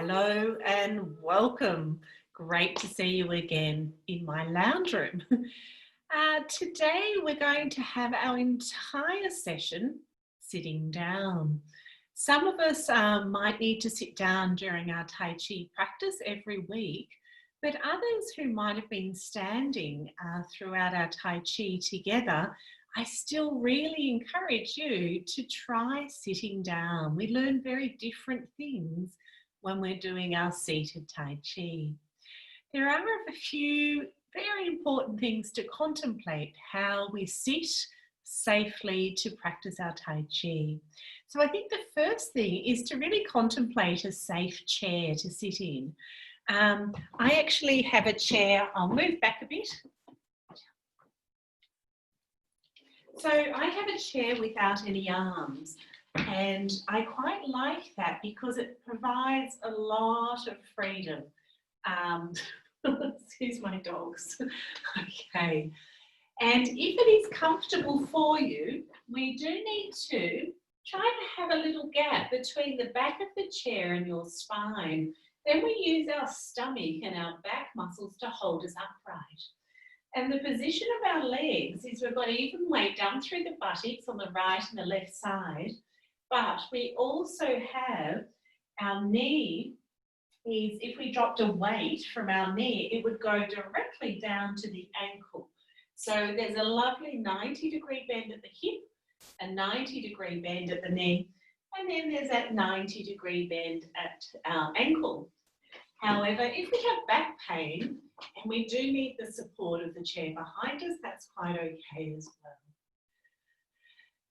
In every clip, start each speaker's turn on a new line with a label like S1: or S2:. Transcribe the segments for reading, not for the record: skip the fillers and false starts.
S1: Hello and welcome. Great to see you again in my lounge room. Today we're going to have our entire session sitting down. Some of us might need to sit down during our Tai Chi practice every week, but others who might have been standing throughout our Tai Chi together, I still really encourage you to try sitting down. We learn very different things when we're doing our seated Tai Chi. There are a few very important things to contemplate how we sit safely to practice our Tai Chi. So I think the first thing is to really contemplate a safe chair to sit in. I actually have a chair, I'll move back a bit. So I have a chair without any arms. And I quite like that because it provides a lot of freedom. Excuse my dogs. Okay. And if it is comfortable for you, we do need to try to have a little gap between the back of the chair and your spine. Then we use our stomach and our back muscles to hold us upright. And the position of our legs is we've got even weight down through the buttocks on the right and the left side. But we also have our knee is, if we dropped a weight from our knee, it would go directly down to the ankle. So there's a lovely 90-degree bend at the hip, a 90-degree bend at the knee, and then there's that 90-degree bend at our ankle. However, if we have back pain and we do need the support of the chair behind us, that's quite okay as well.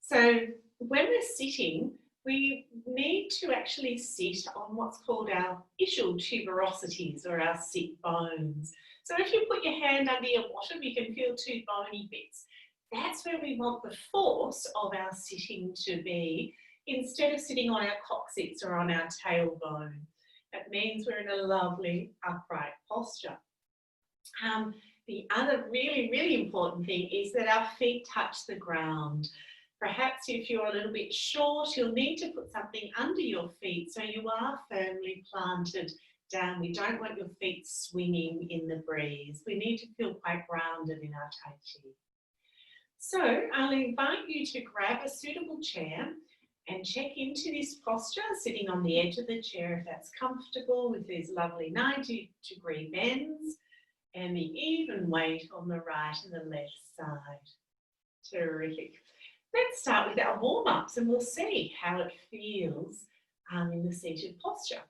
S1: So when we're sitting, we need to actually sit on what's called our ischial tuberosities or our sit bones. So if you put your hand under your bottom, you can feel two bony bits. That's where we want the force of our sitting to be instead of sitting on our coccyx or on our tailbone. That means we're in a lovely upright posture. The other really important thing is that our feet touch the ground. Perhaps if you're a little bit short, you'll need to put something under your feet so you are firmly planted down. We don't want your feet swinging in the breeze. We need to feel quite grounded in our Tai Chi. So I'll invite you to grab a suitable chair and check into this posture, sitting on the edge of the chair if that's comfortable, with these lovely 90-degree bends and the even weight on the right and the left side. Terrific. Let's start with our warm-ups and we'll see how it feels in the seated posture.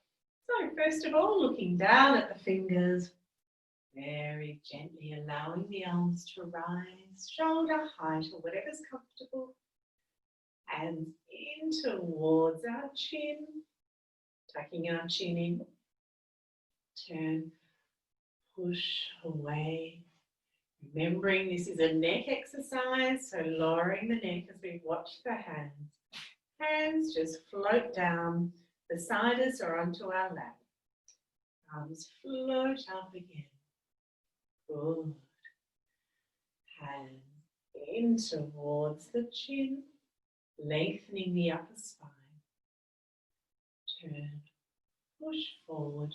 S1: So first of all, looking down at the fingers, very gently allowing the arms to rise, shoulder height or whatever's comfortable. Hands in towards our chin, tucking our chin in. Turn, push away. Remembering this is a neck exercise, so lowering the neck as we watch the hands. Hands just float down beside us or onto our lap. Arms float up again. Good. Hands in towards the chin, lengthening the upper spine. Turn, push forward.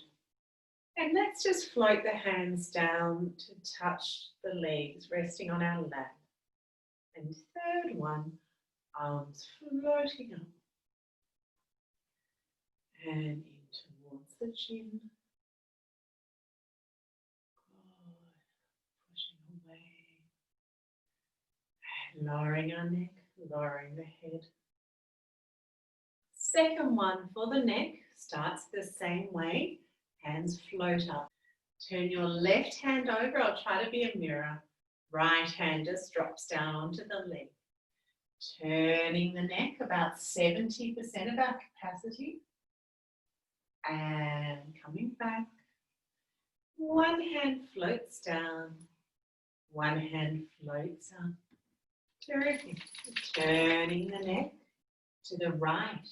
S1: And let's just float the hands down to touch the legs, resting on our lap. And third one, arms floating up. And in towards the chin. Good. Pushing away. And lowering our neck, lowering the head. Second one for the neck starts the same way. Hands float up. Turn your left hand over. I'll try to be a mirror. Right hand just drops down onto the leg. Turning the neck about 70% of our capacity. And coming back. One hand floats down. One hand floats up. Terrific. Turning the neck to the right.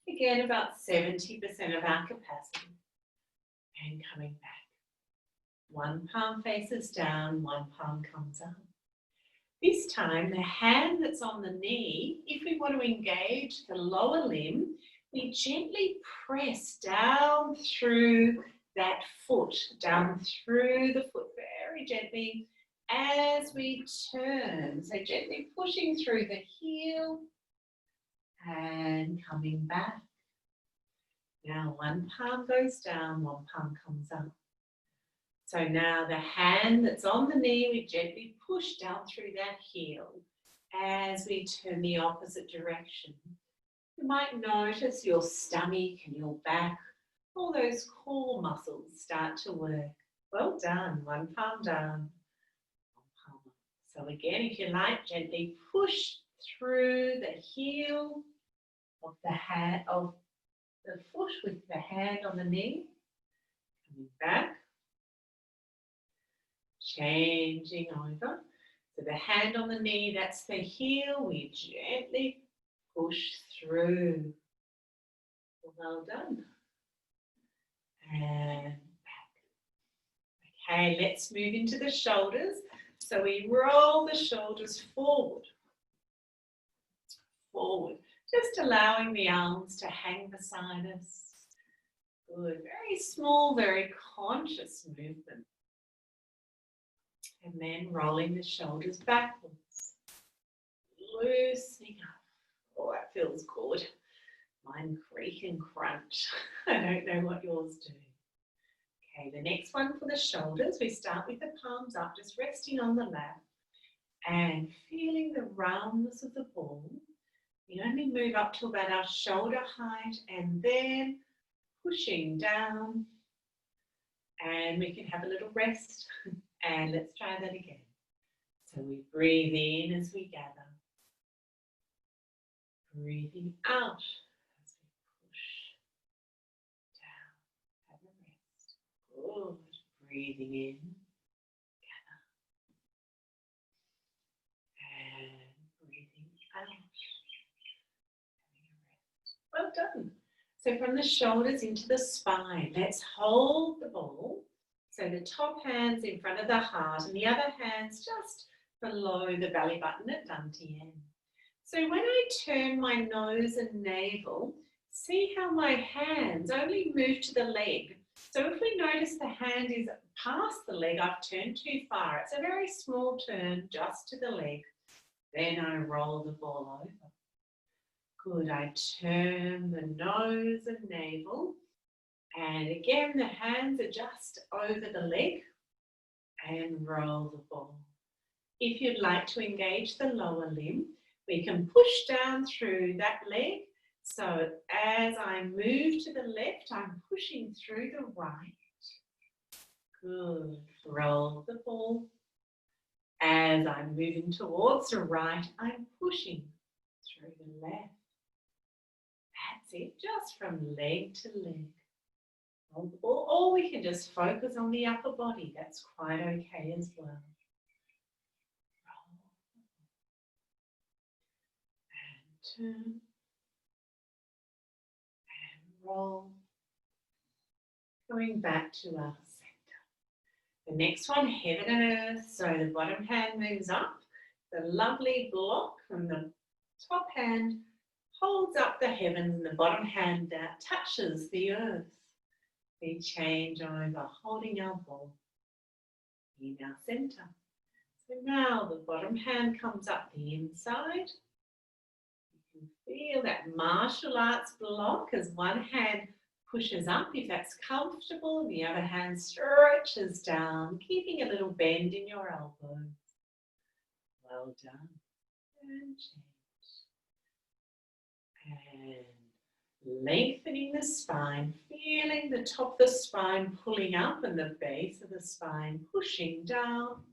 S1: Again, about 70% of our capacity. And coming back. One palm faces down, one palm comes up. This time, the hand that's on the knee, if we want to engage the lower limb, we gently press down through that foot, down through the foot very gently as we turn. So gently pushing through the heel and coming back. Now one palm goes down, one palm comes up. So now the hand that's on the knee, we gently push down through that heel as we turn the opposite direction. You might notice your stomach and your back, all those core muscles start to work. Well done, one palm down, one palm up. So again, if you like, gently push through the heel of the foot with the hand on the knee, coming back, changing over. So the hand on the knee, that's the heel, we gently push through. Well done. And back. Okay, let's move into the shoulders. So we roll the shoulders forward. Forward. Just allowing the arms to hang beside us. Good. Very small, very conscious movement. And then rolling the shoulders backwards. Loosening up. Oh, that feels good. Mine creak and crunch. I don't know what yours do. Okay, the next one for the shoulders, we start with the palms up, just resting on the lap and feeling the roundness of the ball. We only move up to about our shoulder height and then pushing down, and we can have a little rest. And let's try that again. So we breathe in as we gather. Breathing out as we push down. Have a rest. Good. Breathing in. Gather. And breathing out. Having a rest. Well done. So from the shoulders into the spine, let's hold the ball. So the top hand's in front of the heart and the other hand's just below the belly button at Dantian. So when I turn my nose and navel, see how my hands only move to the leg. So if we notice the hand is past the leg, I've turned too far. It's a very small turn just to the leg. Then I roll the ball over. Good, I turn the nose and navel. And again, the hands are just over the leg and roll the ball. If you'd like to engage the lower limb, we can push down through that leg. So as I move to the left, I'm pushing through the right. Good. Roll the ball. As I'm moving towards the right, I'm pushing through the left. That's it, just from leg to leg. Or we can just focus on the upper body. That's quite okay as well. Roll. And turn. And roll. Going back to our center. The next one, heaven and earth. So the bottom hand moves up. The lovely block from the top hand holds up the heavens and the bottom hand touches the earth. We change over, holding our ball in our center. So now the bottom hand comes up the inside. You can feel that martial arts block as one hand pushes up if that's comfortable, and the other hand stretches down, keeping a little bend in your elbows. Well done. And change. And lengthening the spine, feeling the top of the spine pulling up and the base of the spine pushing down.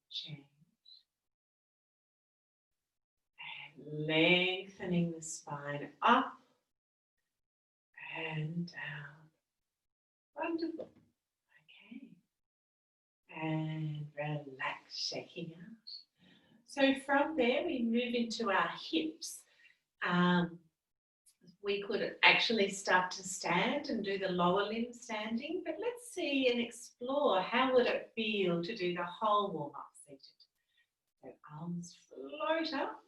S1: Change. And lengthening the spine up and down. Wonderful. Okay. And relax, shaking out. So from there we move into our hips. We could actually start to stand and do the lower limb standing, but let's see and explore how would it feel to do the whole warm-up seated. So arms float up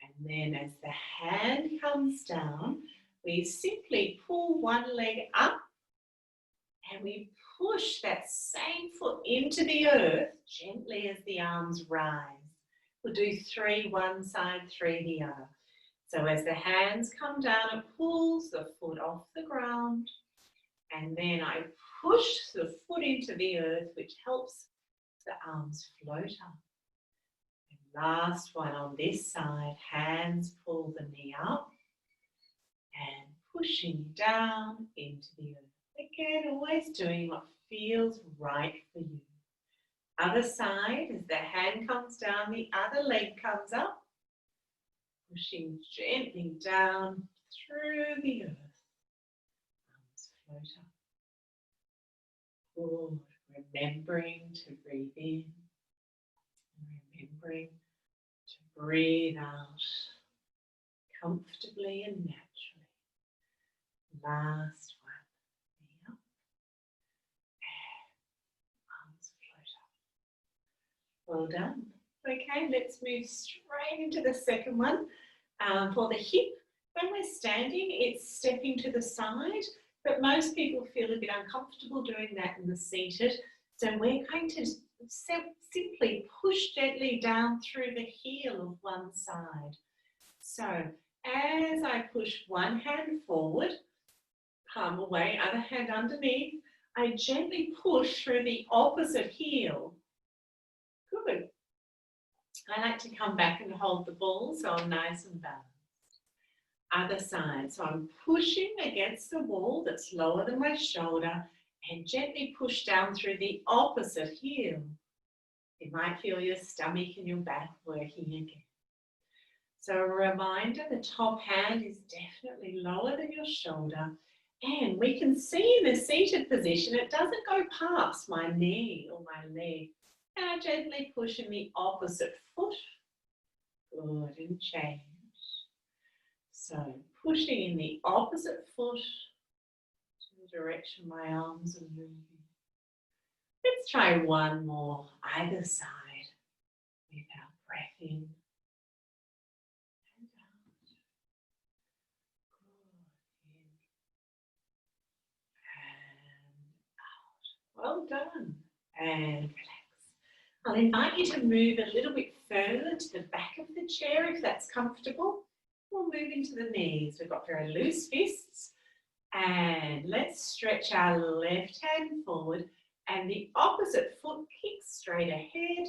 S1: and And then as the hand comes down, we simply pull one leg up and we push that same foot into the earth gently as the arms rise. We'll do 3 one side, 3 the other. So as the hands come down, it pulls the foot off the ground, and then I push the foot into the earth, which helps the arms float up. And last one on this side, hands pull the knee up and pushing down into the earth. Again, always doing what feels right for you. Other side, as the hand comes down, the other leg comes up, pushing gently down through the earth. Arms float up. Good. Remembering to breathe in, remembering to breathe out comfortably and naturally. Last one. Knee up. And arms float up. Well done. Okay, let's move straight into the second one. For the hip, when we're standing, it's stepping to the side, but most people feel a bit uncomfortable doing that in the seated. So we're going to simply push gently down through the heel of one side. So as I push one hand forward, palm away, other hand underneath, I gently push through the opposite heel. Good. I like to come back and hold the ball so I'm nice and balanced. Other side, so I'm pushing against the wall that's lower than my shoulder and gently push down through the opposite heel. You might feel your stomach and your back working again. So a reminder, the top hand is definitely lower than your shoulder, and we can see in the seated position it doesn't go past my knee or my leg. And I gently push in the opposite foot. Good, and change. So pushing in the opposite foot to the direction my arms are moving. Let's try one more, either side, with our breath in and out. Good, in and out. Well done. And relax. I'll invite you to move a little bit further to the back of the chair if that's comfortable. We'll move into the knees. We've got very loose fists. And let's stretch our left hand forward and the opposite foot kicks straight ahead.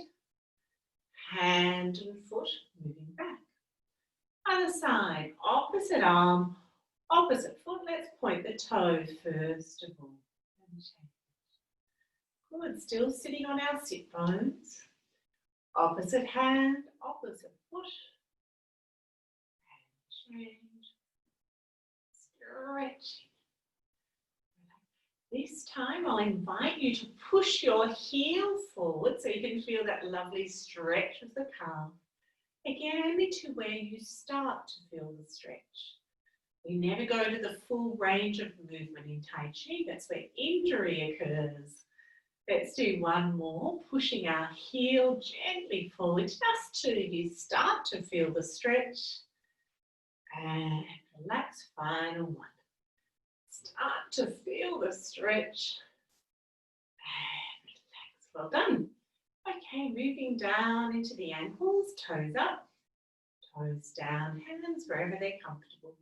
S1: Hand and foot moving back. Other side, opposite arm, opposite foot. Let's point the toe first of all. Good, still sitting on our sit bones. Opposite hand, opposite foot. And change. Stretching. This time I'll invite you to push your heel forward so you can feel that lovely stretch of the calf. Again, only to where you start to feel the stretch. We never go to the full range of movement in Tai Chi. That's where injury occurs. Let's do one more, pushing our heel gently forward just till you start to feel the stretch. And relax, final one. Start to feel the stretch. And relax, well done. Okay, moving down into the ankles, toes up, toes down, hands wherever they're comfortable,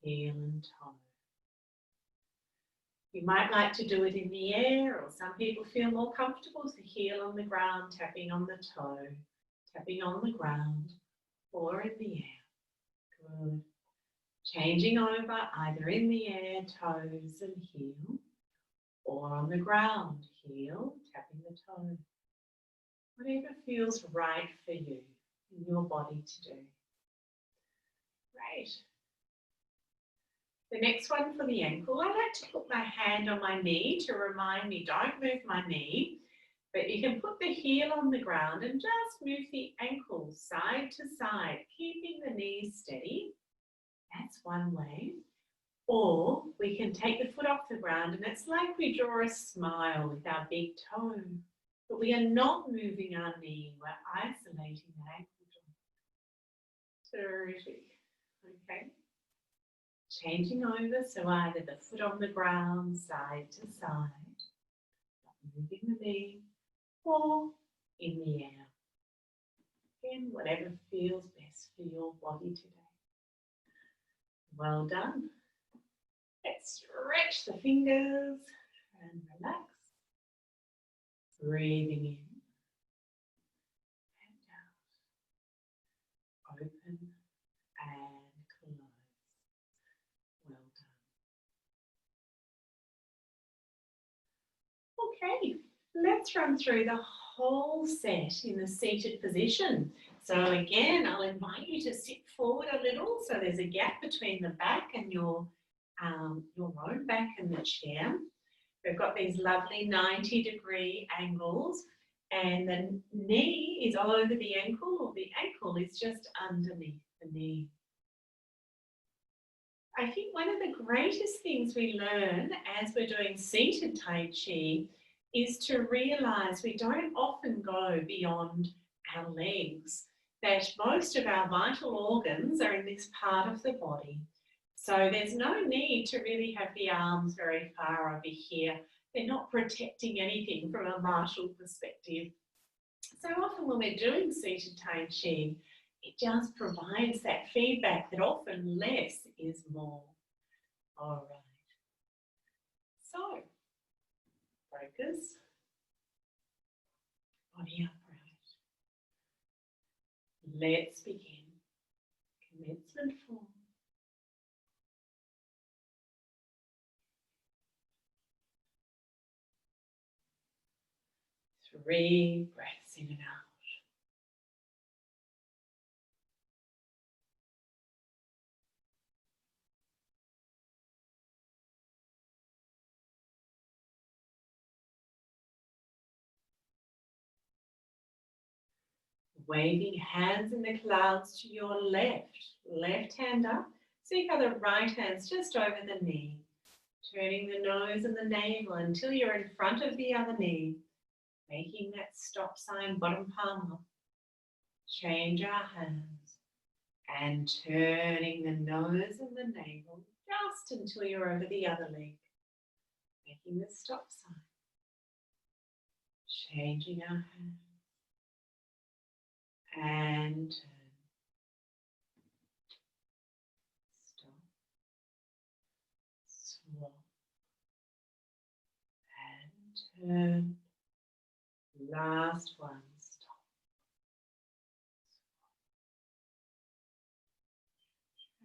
S1: heel and toe. You might like to do it in the air, or some people feel more comfortable with the heel on the ground, tapping on the toe, tapping on the ground, or in the air. Good. Changing over either in the air, toes and heel, or on the ground, heel, tapping the toe. Whatever feels right for you in your body to do. Great. The next one for the ankle, I like to put my hand on my knee to remind me, don't move my knee, but you can put the heel on the ground and just move the ankle side to side, keeping the knee steady. That's one way. Or we can take the foot off the ground and it's like we draw a smile with our big toe, but we are not moving our knee, we're isolating the ankle joint. Terrific. Okay. Changing over, so either the foot on the ground, side to side, moving the knee, or in the air. Again, whatever feels best for your body today. Well done. Let's stretch the fingers and relax. Breathing in and out. Open and close. Well done. Okay, let's run through the whole set in the seated position. So again, I'll invite you to sit forward a little so there's a gap between the back and your own back and the chair. We've got these lovely 90-degree angles, and the knee is over the ankle, or the ankle is just underneath the knee. I think one of the greatest things we learn as we're doing seated Tai Chi is to realise we don't often go beyond our legs, that most of our vital organs are in this part of the body. So there's no need to really have the arms very far over here. They're not protecting anything from a martial perspective. So often when we're doing seated Tai Chi, it just provides that feedback that often less is more. All right. So, focus. Body upright. Let's begin. Commencement form. 3 breaths in and out. Waving hands in the clouds to your left hand up. See how the right hand's just over the knee. Turning the nose and the navel until you're in front of the other knee. Making that stop sign, bottom palm up. Change our hands. And turning the nose and the navel just until you're over the other leg. Making the stop sign. Changing our hands. And turn. Stop. Swap. And turn. Last one. Stop.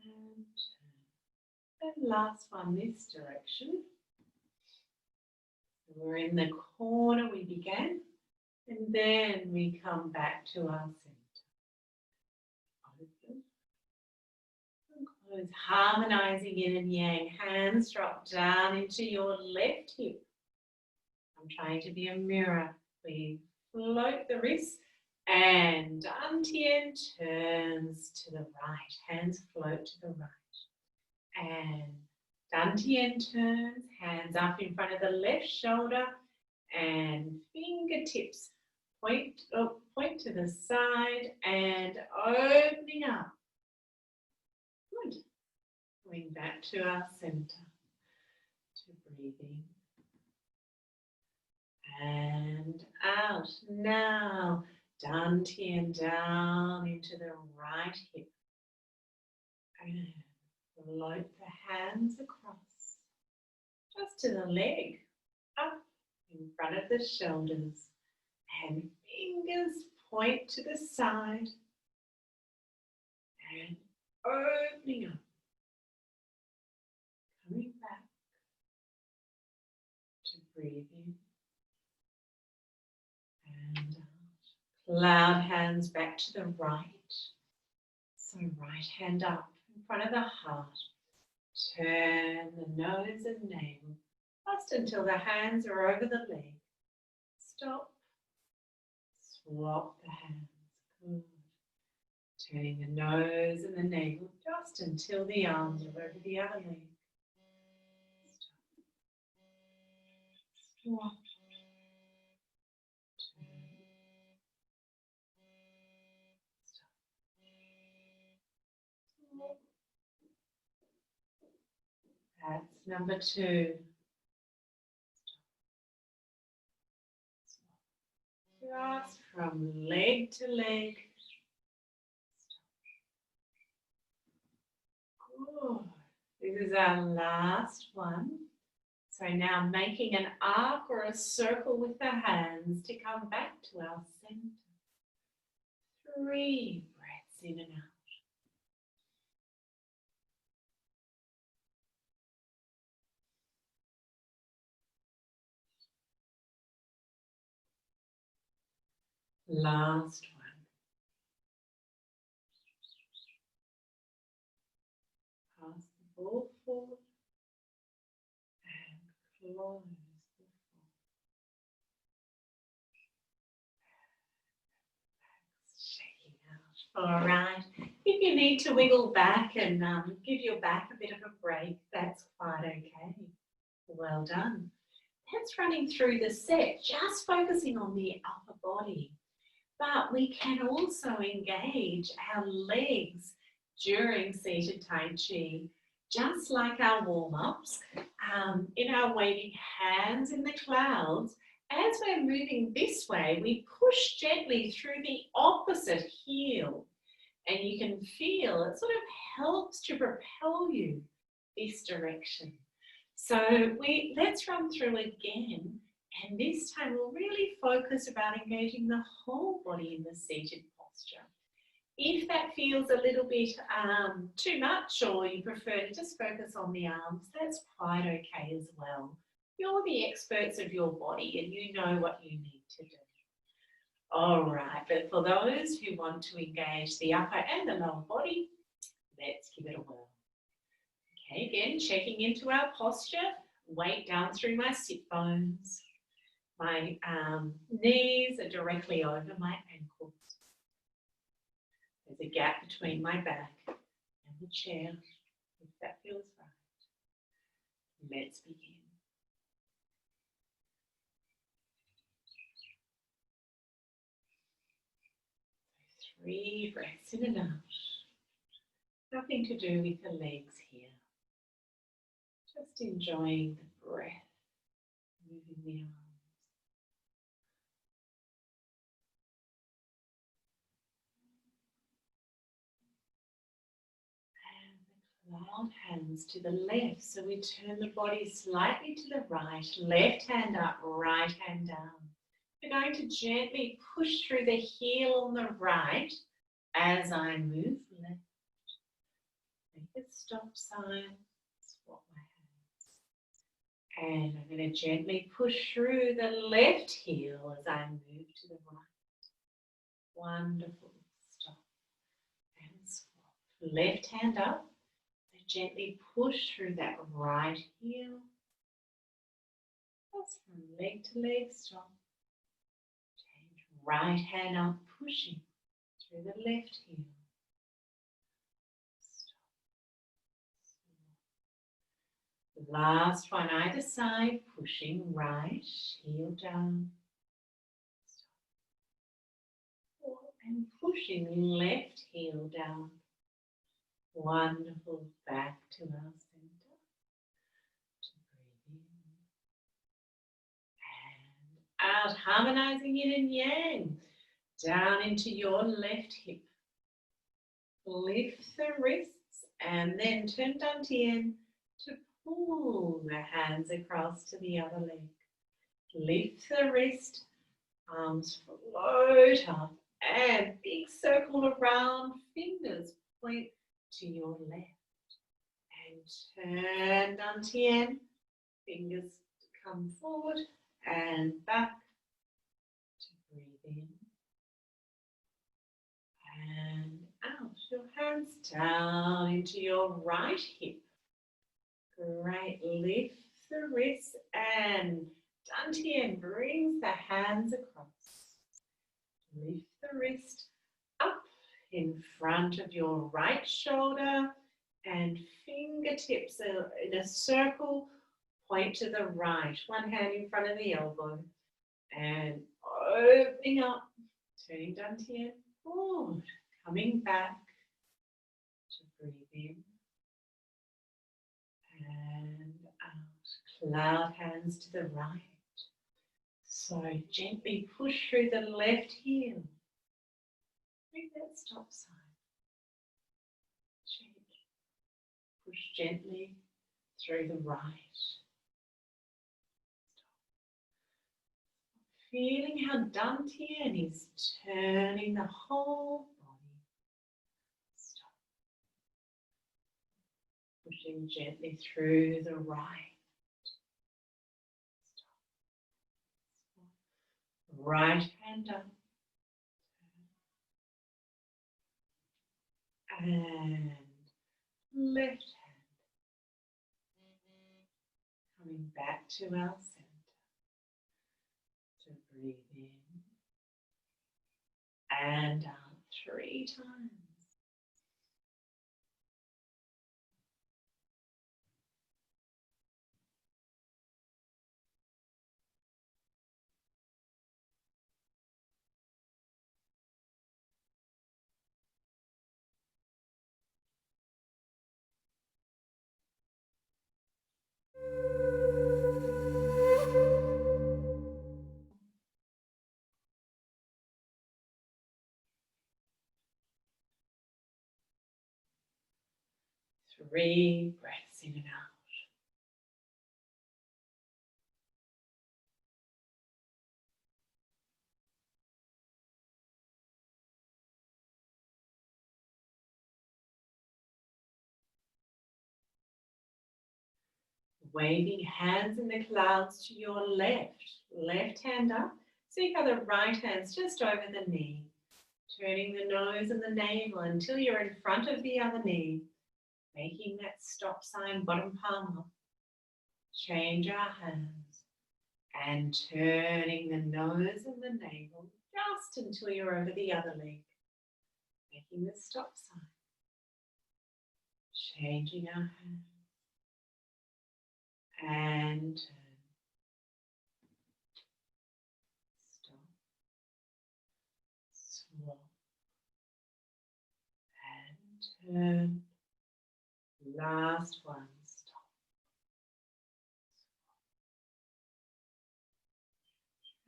S1: And turn. And last one this direction. So we're in the corner we began. And then we come back to our center. Open and close, harmonizing yin and yang. Hands drop down into your left hip. I'm trying to be a mirror. We float the wrists and Dantian turns to the right. Hands float to the right. And Dantian turns, hands up in front of the left shoulder and fingertips point to the side and opening up. Good. Going back to our center to breathe in and out. Now, Dantian down into the right hip and float the hands across just to the leg, up in front of the shoulders, and fingers point to the side and opening up, coming back to breathe in and out. Cloud hands back to the right, so right hand up in front of the heart. Turn the nose and navel just until the hands are over the leg. Stop. Swap the hands. Good. Turning the nose and the navel just until the arms are over the other leg. Stop. Swap. Turn. Stop. That's number 2. Just from leg to leg. Good. This is our last one. So now making an arc or a circle with the hands to come back to our center. 3 breaths in and out. Last one. Pass the ball forward and close the shaking out. All right. If you need to wiggle back and give your back a bit of a break, that's quite okay. Well done. That's running through the set, just focusing on the upper body. But we can also engage our legs during seated Tai Chi, just like our warm-ups, in our waving hands in the clouds. As we're moving this way, we push gently through the opposite heel. And you can feel it sort of helps to propel you this direction. So let's run through again. And this time we'll really focus about engaging the whole body in the seated posture. If that feels a little bit too much, or you prefer to just focus on the arms, that's quite okay as well. You're the experts of your body and you know what you need to do. All right, but for those who want to engage the upper and the lower body, let's give it a whirl. Okay, again, checking into our posture, weight down through my sit bones. My knees are directly over my ankles. There's a gap between my back and the chair, if that feels right. Let's begin. 3 breaths in and out. Nothing to do with the legs here. Just enjoying the breath, moving the arms. Cloud hands to the left, so we turn the body slightly to the right, left hand up, right hand down. We're going to gently push through the heel on the right as I move left. Make a stop sign, swap my hands. And I'm going to gently push through the left heel as I move to the right. Wonderful. Stop and swap. Left hand up. Gently push through that right heel. Just from leg to leg, stop. Change right hand up, pushing through the left heel. Stop. Last one, either side, pushing right heel down. Stop. And pushing left heel down. Wonderful. Back to our center. To breathe in and out, harmonizing yin and yang. Down into your left hip. Lift the wrists and then turn dantian to pull the hands across to the other leg. Lift the wrist, arms float up and big circle around, fingers point to your left. And turn dantian, fingers come forward and back to breathe in and out. Your hands down into your right hip. Great. Lift the wrists and dantian brings the hands across. Lift the wrist up in front of your right shoulder and fingertips in a circle, point to the right. One hand in front of the elbow and opening up, turning dantian forward, coming back to breathe in and cloud hands to the right. So gently push through the left heel. Bring that stop sign. Push gently through the right. Feeling how Dantian is turning the whole body. Stop. Pushing gently through the right. Stop. Right hand up. And left hand. Coming back to our center. So breathe in and out 3 times. Three breaths in and out. Waving hands in the clouds to your left hand up. See how the right hand's just over the knee. Turning the nose and the navel until you're in front of the other knee. Making that stop sign, bottom palm up. Change our hands. And turning the nose and the navel just until you're over the other leg. Making the stop sign. Changing our hands. And turn. Stop. Swap. And turn. Last one. Stop.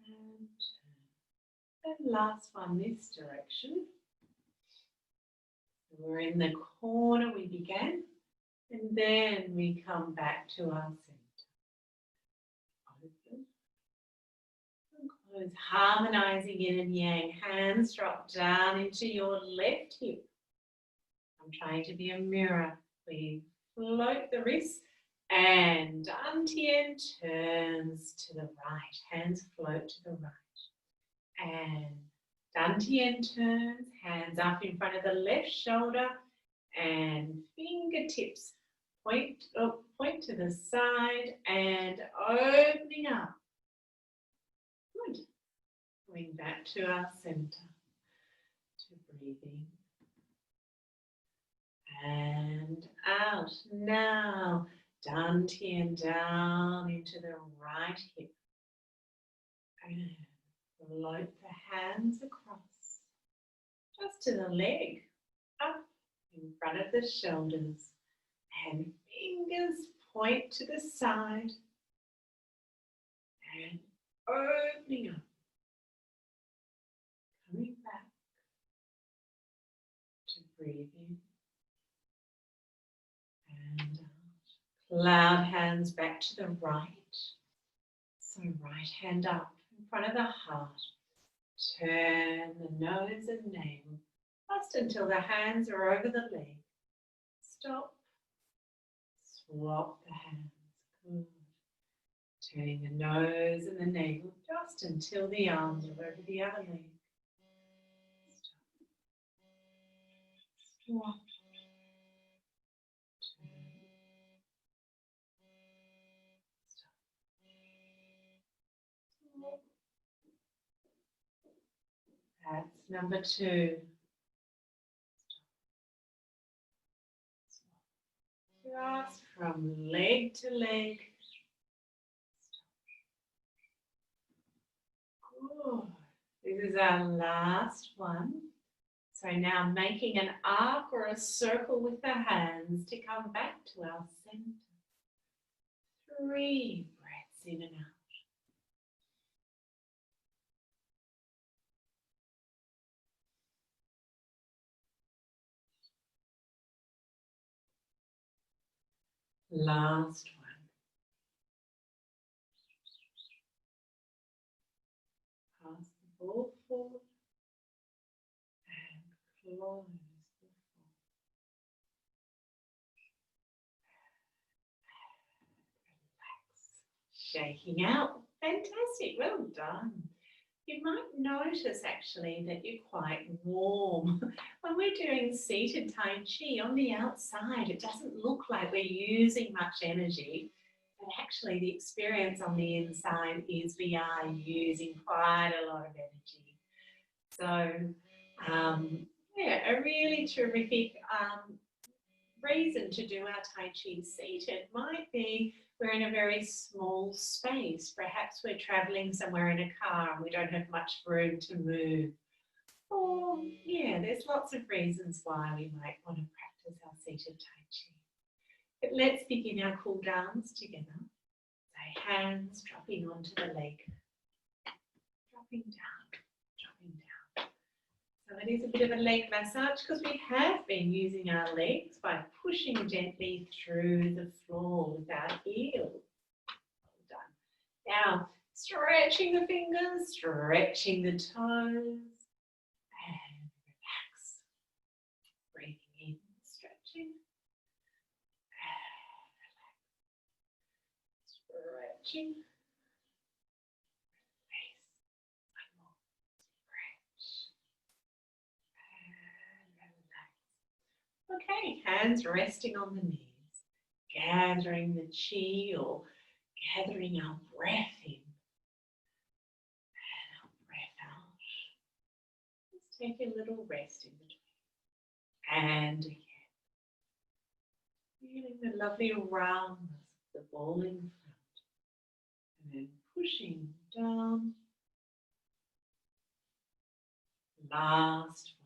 S1: And turn. And last one this direction. We're in the corner we began, and then we come back to our center. Open and close, harmonizing yin and yang. Hands drop down into your left hip. I'm trying to be a mirror. We float the wrists, and Dantian turns to the right. Hands float to the right. And Dantian turns, hands up in front of the left shoulder, and fingertips point to the side and opening up. Good. Going back to our center to breathe in and out. Now, Dantian down into the right hip. And float the hands across, just to the leg, up in front of the shoulders, and fingers point to the side, and opening up, coming back to breathe in and out. Cloud hands back to the right, so right hand up in front of the heart. Turn the nose and navel just until the hands are over the leg. Stop. Swap the hands. Good. Turning the nose and the navel just until the arms are over the other leg. Stop. Swap. That's number 2. Just from leg to leg. Good. This is our last one. So now making an arc or a circle with the hands to come back to our center. 3 breaths in and out. Last one. Pass the ball forward and close the floor. Relax. Shaking out. Fantastic. Well done. You might notice actually that you're quite warm. When we're doing seated Tai Chi on the outside, it doesn't look like we're using much energy. But actually the experience on the inside is we are using quite a lot of energy. So, yeah, a really terrific reason to do our Tai Chi seated might be we're in a very small space. Perhaps we're traveling somewhere in a car and we don't have much room to move. Or, yeah, there's lots of reasons why we might want to practice our seated Tai Chi. But let's begin our cool downs together. So hands dropping onto the leg, dropping down, dropping down. So it is a bit of a leg massage because we have been using our legs by pushing gently through the floor with our heels. Well done. Now, stretching the fingers, stretching the toes, and relax. Breathing in, stretching, and relax. Stretching. Okay, hands resting on the knees, gathering the chi or gathering our breath in and our breath out. Let's take a little rest in between. And again, feeling the lovely roundness of the ball in front. And then pushing down. Last one.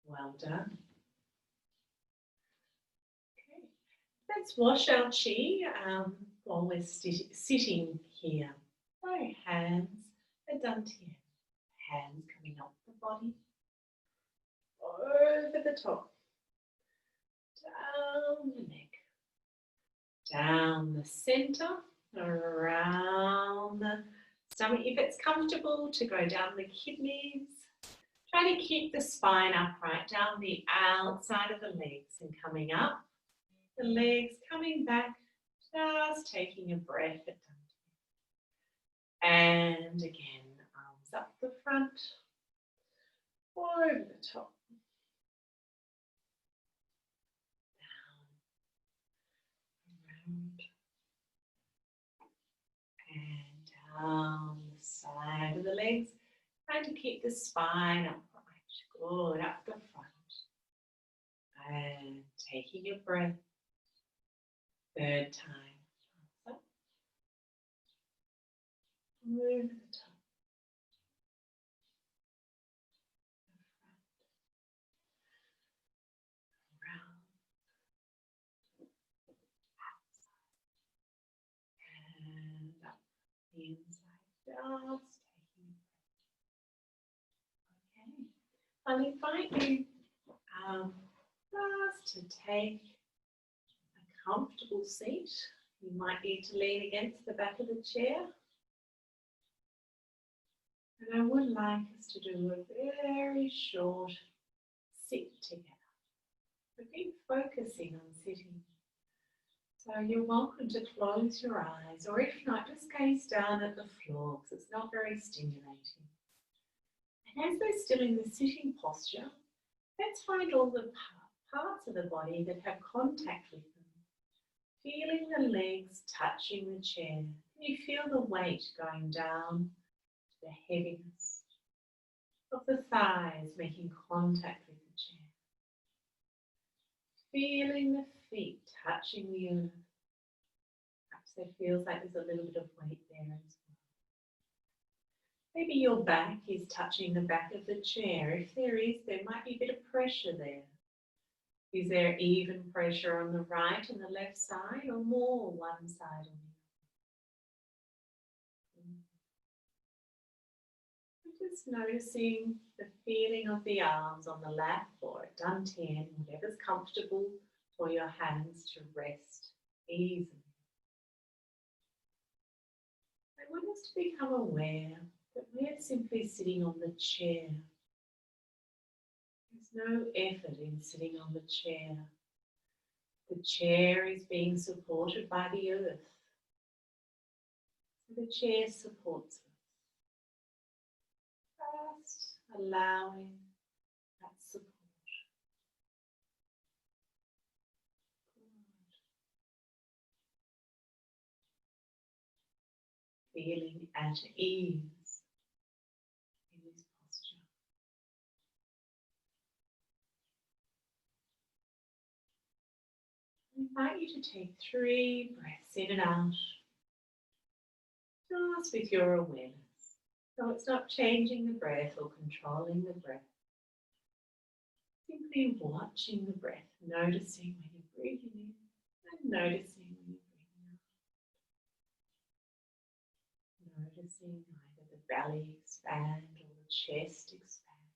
S1: Well done. Okay, let's wash our chi while we're sitting here. So hands are dantian, hands coming up the body, over the top, down the neck, down the centre, around the stomach. If it's comfortable to go down the kidneys, try to keep the spine upright, down the outside of the legs and coming up. The legs coming back, just taking a breath at dantian. And again, arms up the front, over the top. And down the side of the legs, trying to keep the spine upright. Good, up the front. And taking a breath, third time. Up. Over the top. The front. Around. Outside. And up the inside. Just taking a breath. Okay. I'll invite you just to take a comfortable seat. You might need to lean against the back of the chair. And I would like us to do a very short sit together. We've been focusing on sitting. So you're welcome to close your eyes, or if not, just gaze down at the floor because it's not very stimulating. And as we're still in the sitting posture, let's find all the parts of the body that have contact with them. Feeling the legs touching the chair. Can you feel the weight going down to the heaviness of the thighs making contact with the chair? Feeling the feet touching the earth. Perhaps it feels like there's a little bit of weight there as well. Maybe your back is touching the back of the chair. If there is, there might be a bit of pressure there. Is there even pressure on the right and the left side, or more one side or the other? Just noticing the feeling of the arms on the lap or a dantian, whatever's comfortable for your hands to rest easily. I want us to become aware that we're simply sitting on the chair. There's no effort in sitting on the chair. The chair is being supported by the earth. So the chair supports us. Just allowing that support. Feeling at ease in this posture. I invite you to take 3 breaths in and out, just with your awareness. So it's not changing the breath or controlling the breath. Simply watching the breath, noticing when you're breathing in and noticing when you're breathing out. Noticing either the belly expand or the chest expand.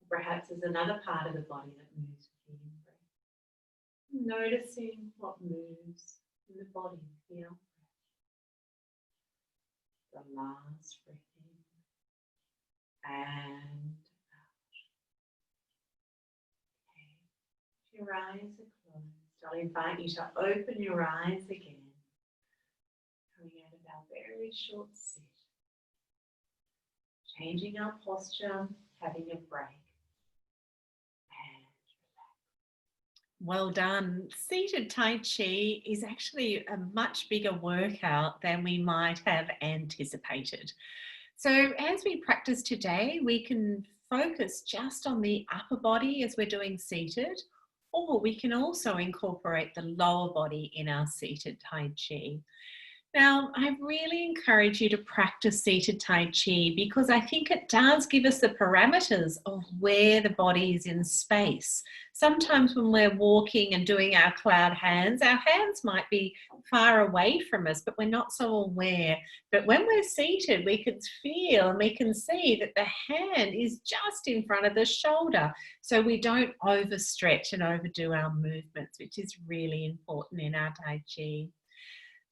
S1: Or perhaps there's another part of the body that moves with the in-breath. Noticing what moves in the body with the out-breath. The last breath in and out. Okay. If your eyes are closed, I'll invite you to open your eyes again. Coming out of our very short sit. Changing our posture, having a break. And relax. Well done. Seated Tai Chi is actually a much bigger workout than we might have anticipated. So as we practice today, we can focus just on the upper body as we're doing seated, or we can also incorporate the lower body in our seated Tai Chi. Now, I really encourage you to practice seated Tai Chi because I think it does give us the parameters of where the body is in space. Sometimes when we're walking and doing our cloud hands, our hands might be far away from us, but we're not so aware. But when we're seated, we can feel and we can see that the hand is just in front of the shoulder, so we don't overstretch and overdo our movements, which is really important in our Tai Chi.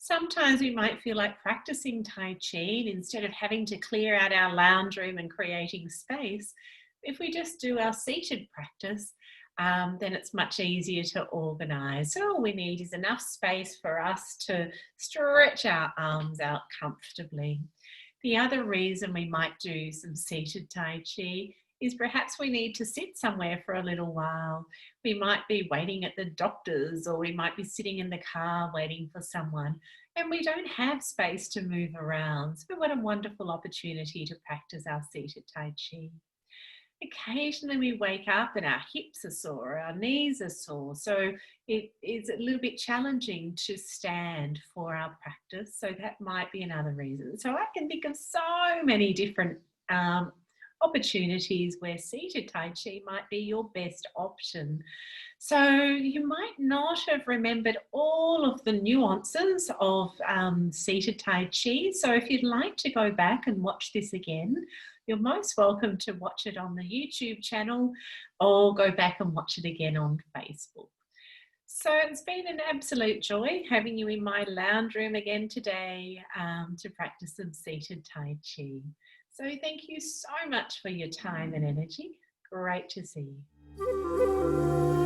S1: Sometimes we might feel like practicing Tai Chi, and instead of having to clear out our lounge room and creating space, if we just do our seated practice, then it's much easier to organise. So all we need is enough space for us to stretch our arms out comfortably. The other reason we might do some seated Tai Chi is perhaps we need to sit somewhere for a little while. We might be waiting at the doctor's, or we might be sitting in the car waiting for someone, and we don't have space to move around. So what a wonderful opportunity to practice our seated Tai Chi. Occasionally we wake up and our hips are sore, our knees are sore, so it is a little bit challenging to stand for our practice, so that might be another reason. So I can think of so many different opportunities where seated Tai Chi might be your best option. So you might not have remembered all of the nuances of seated Tai Chi. So if you'd like to go back and watch this again, you're most welcome to watch it on the YouTube channel or go back and watch it again on Facebook. So it's been an absolute joy having you in my lounge room again today to practice some seated Tai Chi. So thank you so much for your time and energy. Great to see you.